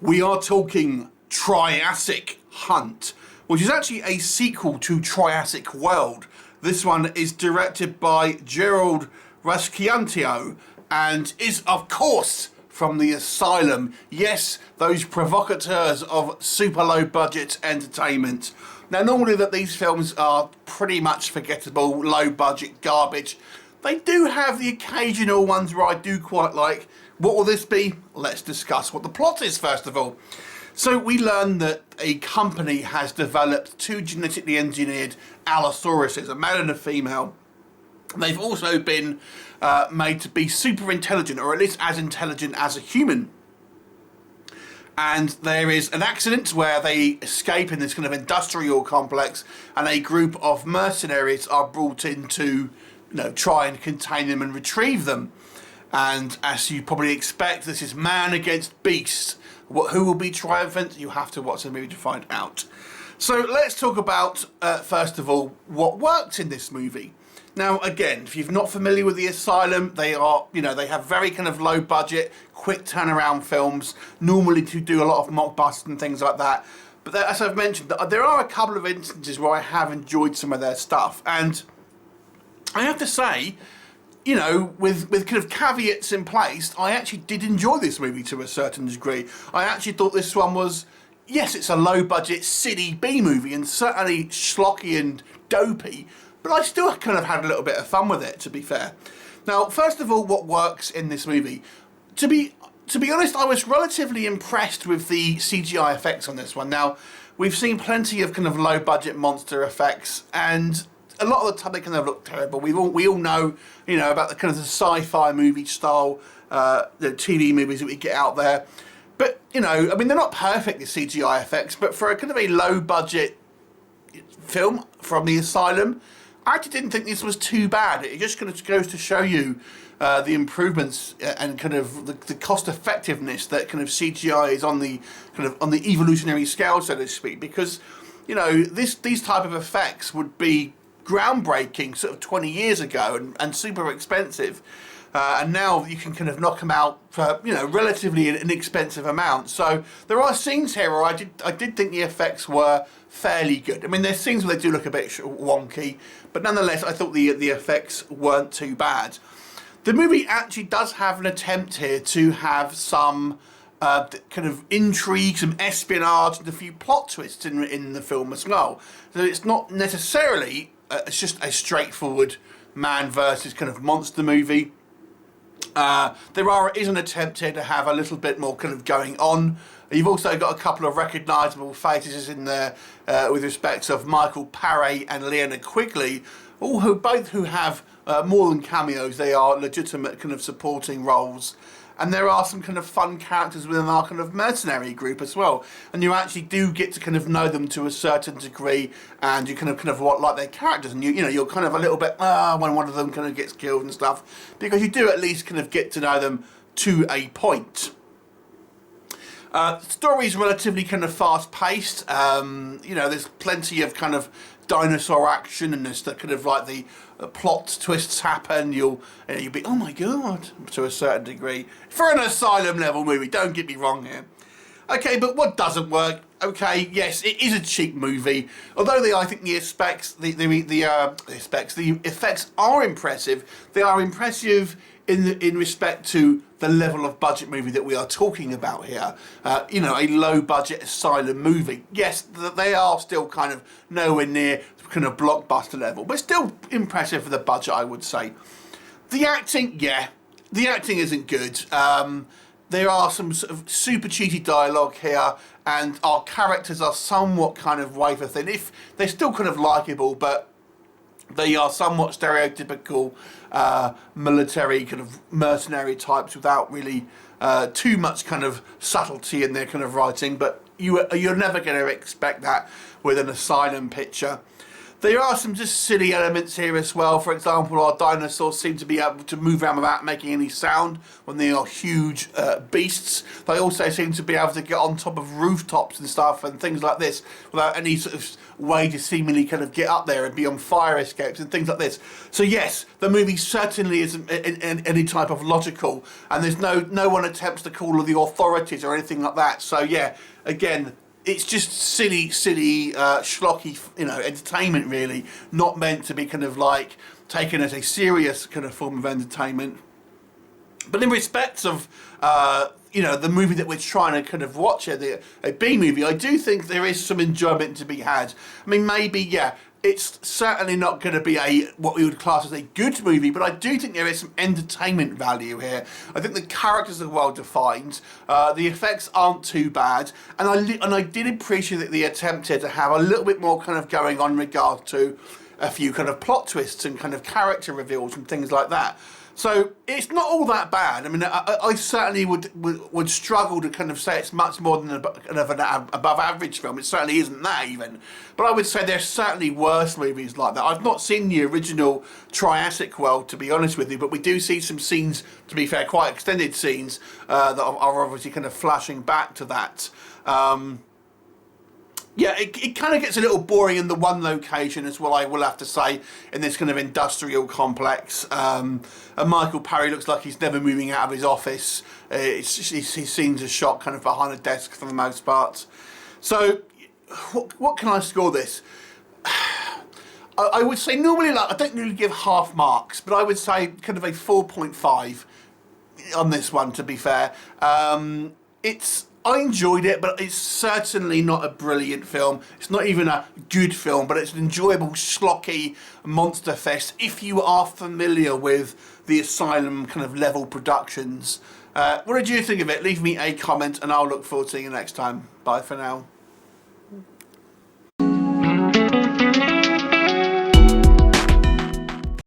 We are talking Triassic Hunt, which is actually a sequel to Triassic World. This one is directed by Gerald Rasciantio and is, of course, from the Asylum. Yes, those provocateurs of super low budget entertainment. Now, normally that these films are pretty much forgettable, low budget garbage. They do have the occasional ones where I do quite like. What will this be? Let's discuss what the plot is first of all. So we learn that a company has developed two genetically engineered Allosauruses, a male and a female. They've also been made to be super intelligent, or at least as intelligent as a human. And there is an accident where they escape in this kind of industrial complex, and a group of mercenaries are brought in to, try and contain them and retrieve them. And as you probably expect, this is man against beast. Who will be triumphant? You have to watch the movie to find out. So let's talk about, first of all, what works in this movie. Now, again, if you're not familiar with the Asylum, they are, they have very kind of low budget, quick turnaround films, normally to do a lot of mockbusters and things like that. But as I've mentioned, there are a couple of instances where I have enjoyed some of their stuff. And I have to say, with kind of caveats in place, I actually did enjoy this movie to a certain degree. I actually thought this one was, yes, it's a low budget city B movie and certainly schlocky and dopey, but I still kind of had a little bit of fun with it, to be fair. Now, first of all, what works in this movie? To be honest, I was relatively impressed with the CGI effects on this one. Now, we've seen plenty of kind of low budget monster effects, and a lot of the time they kind of look terrible. We all know, about the kind of the sci-fi movie style, the TV movies that we get out there. But, they're not perfect, the CGI effects, but for a kind of a low budget film from the Asylum, I actually didn't think this was too bad. It just kind of goes to show you the improvements and kind of the cost effectiveness that kind of CGI is on the evolutionary scale, so to speak. Because these type of effects would be groundbreaking sort of 20 years ago and super expensive. And now you can kind of knock them out for relatively inexpensive amounts. So there are scenes here where I did think the effects were fairly good. There's scenes where they do look a bit wonky, but nonetheless I thought the effects weren't too bad. The movie actually does have an attempt here to have some kind of intrigue, some espionage, and a few plot twists in the film as well. So it's not necessarily it's just a straightforward man versus kind of monster movie. There is an attempt here to have a little bit more kind of going on. You've also got a couple of recognisable faces in there with respect of Michael Paré and Linnea Quigley, both who have more than cameos. They are legitimate kind of supporting roles. And there are some kind of fun characters within our kind of mercenary group as well. And you actually do get to kind of know them to a certain degree, and you kind of like their characters. And you're kind of a little bit when one of them kind of gets killed and stuff, because you do at least kind of get to know them to a point. The story's relatively kind of fast paced. There's plenty of kind of dinosaur action, and there's the kind of like the plot twists happen. You'll be, oh my god, to a certain degree for an Asylum level movie. Don't get me wrong here. Okay, but what doesn't work? Okay, yes, it is a cheap movie. Although I think the effects are impressive. They are impressive in respect to the level of budget movie that we are talking about here. A low budget Asylum movie. Yes, they are still kind of nowhere near kind of blockbuster level, but still impressive for the budget, I would say. The acting, the acting isn't good. There are some sort of super cheesy dialogue here, and our characters are somewhat kind of wafer thin. If they're still kind of likeable, but they are somewhat stereotypical military kind of mercenary types without really too much kind of subtlety in their kind of writing. But you're never going to expect that with an Asylum picture. There are some just silly elements here as well. For example, our dinosaurs seem to be able to move around without making any sound when they are huge beasts. They also seem to be able to get on top of rooftops and stuff and things like this without any sort of way to seemingly kind of get up there and be on fire escapes and things like this. So yes, the movie certainly isn't in any type of logical, and there's no one attempts to call the authorities or anything like that. So yeah, again, it's just silly, schlocky, entertainment really, not meant to be kind of like taken as a serious kind of form of entertainment. But in respect of, the movie that we're trying to kind of watch, a B movie, I do think there is some enjoyment to be had. I mean, maybe, yeah, it's certainly not going to be what we would class as a good movie, but I do think there is some entertainment value here. I think the characters are well defined, the effects aren't too bad, and I did appreciate that they attempted to have a little bit more kind of going on in regard to a few kind of plot twists and kind of character reveals and things like that. So it's not all that bad. I mean, I certainly would struggle to kind of say it's much more than an above average film. It certainly isn't that even. But I would say there's certainly worse movies like that. I've not seen the original Triassic World, to be honest with you, but we do see some scenes, to be fair, quite extended scenes that are obviously kind of flashing back to that. Yeah, it kind of gets a little boring in the one location as well, I will have to say, in this kind of industrial complex. And Michael Parry looks like he's never moving out of his office. His scenes are shot kind of behind a desk for the most part. So, what can I score this? I would say normally, I don't really give half marks, but I would say kind of a 4.5 on this one, to be fair. I enjoyed it, but it's certainly not a brilliant film. It's not even a good film, but it's an enjoyable, schlocky monster fest if you are familiar with the Asylum kind of level productions. What did you think of it? Leave me a comment and I'll look forward to seeing you next time. Bye for now.